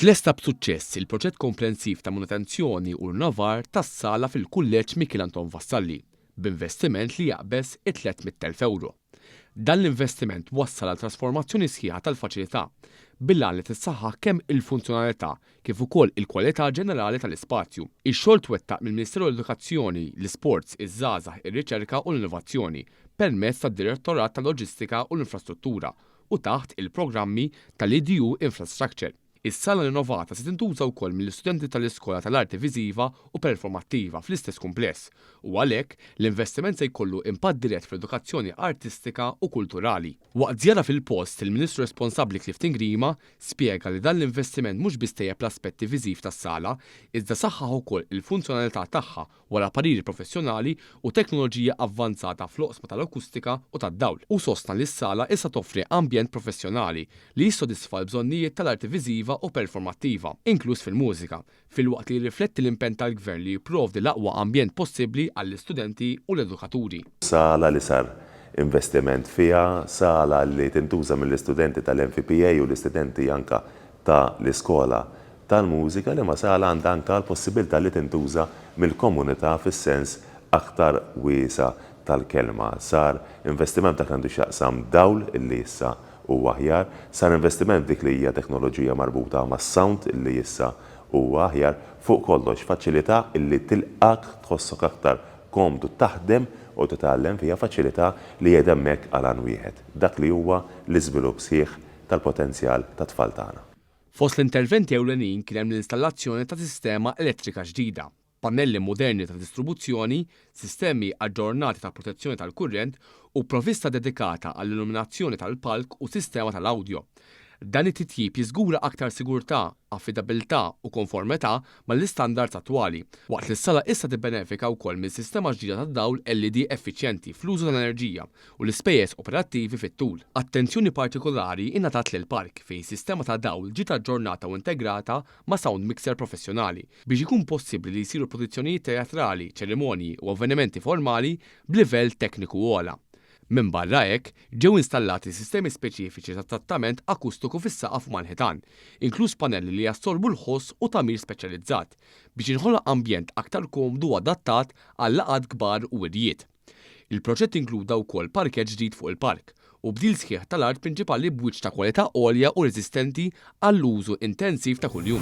Tlesta b'suċċess il-proġett komprensiv ta' manutenzjoni u rinnovar tas-sala fil-Kulleġġ Michel Anton Vassalli b'investiment li jaqbeż €300,000. Dan l-investiment wassal għal trasformazzjoni sħiħa tal-faċilità bil-għan li tissaħħaħ kemm il-funzjonalità kif ukoll il-kwalità ġenerali tal-ispazju. Ix-xogħol twettaq mill-Ministeru l-Edukazzjoni, l-Isports, iż-żgħażagħ, ir-Riċerka u l-Innovazzjoni permezz tad-Direttorat tal-Loġistika u l-Infrastruttura u taħt il-programmi tal-EDU Infrastructure. Is-sala rinnovata se tintuża wkoll mill-istudenti tal-Iskola tal-Arti Viżiva u Performattiva fl-istess kumpless u għalhekk l-investiment se jkollu impatt dirett fl-edukazzjoni artistika u kulturali. Waqt żjara fil-post, il-Ministru responsabbli Clifton Grima spjega li dan l-investiment mhux biss tejjeb l-aspetti viżiv tas-sala, iżda saħħaħ ukoll il-funzjonalità tagħha wara pariri professjonali u teknoloġija avvanzata fl-oqsma tal-akustika u tad-dawl. U sostna li s-sala issa toffri ambjent professjonali li jissodisfa l-bżonnijiet tal-arti viżiva u performattiva, inkluż fil-mużika, fil-waqt li jirrifletti l-impenn tal-Gvern li jipprovdi l-aqwa ambjent possibbli għall-istudenti u l-edukaturi. Sala li sar investiment fiha, sala li tintuża mill-istudenti tal-MFPA u l-istudenti anka ta' l-iskola tal-mużika li ma sala għandha anka l-possibilità li tintuża mill-komunità fis-sens aktar wiesa tal-kelma. Sar investiment dak għandu x'jaqsam dawl illi issa u aħjar, sar investiment dik li hija teknoloġija marbuta mas-sound illi issa u aħjar, fuq kollox faċilità illi tilqak tħossok aktar komdu taħdem u titgħallem fiha faċilità li qiegħda hemmhekk għal għan wieħed. Dak li huwa l-iżvilupp sħiħ tal-potenzjal tat-tfal tagħna. Fost l-interventi ewlenin kien hemm l-installazzjoni ta' sistema elettrika ġdida, pannelli moderni ta' distribuzzjoni, sistemi aġġornati ta' protezzjoni tal-kurrent u provvista dedikata għall-illuminazzjoni tal-palk u sistema tal-awdjo. Dan it-titjib jiżgura aktar sigurtà, affidabilità u konformità mal-istandards attwali, waqt li s-sala issa tibbenefika wkoll mill-sistema ġdida tad-dawl LED effiċjenti fl-użu tal-enerġija u l-ispejjeż operattivi fit-tul. Attenzjoni partikolari ingħatat lill-park fejn sistema ta' dawl ġiet aġġornata u integrata ma' sound mixer professjonali biex ikun possibbli li jsiru produzzjonijiet teatrali, ċerimonji u avvenimenti formali b'livell tekniku ogħla. Minn barra hekk ġew installati sistemi speċifiċi ta' trattament akustiku fis-saqaf Manħitan, inkluż pannelli li jassorbu l-ħoss u tagħmir speċjalizzat biex inħoloq ambjent aktar komdu adattat għal laqgħat kbar u wirjiet. Il-proġett inkluda wkoll parkett ġdid fuq il-park u bdil sħiħ tal-art prinċipali b'wiċċ ta' kwalità għolja u reżistenti għall-użu intensiv ta' kuljum.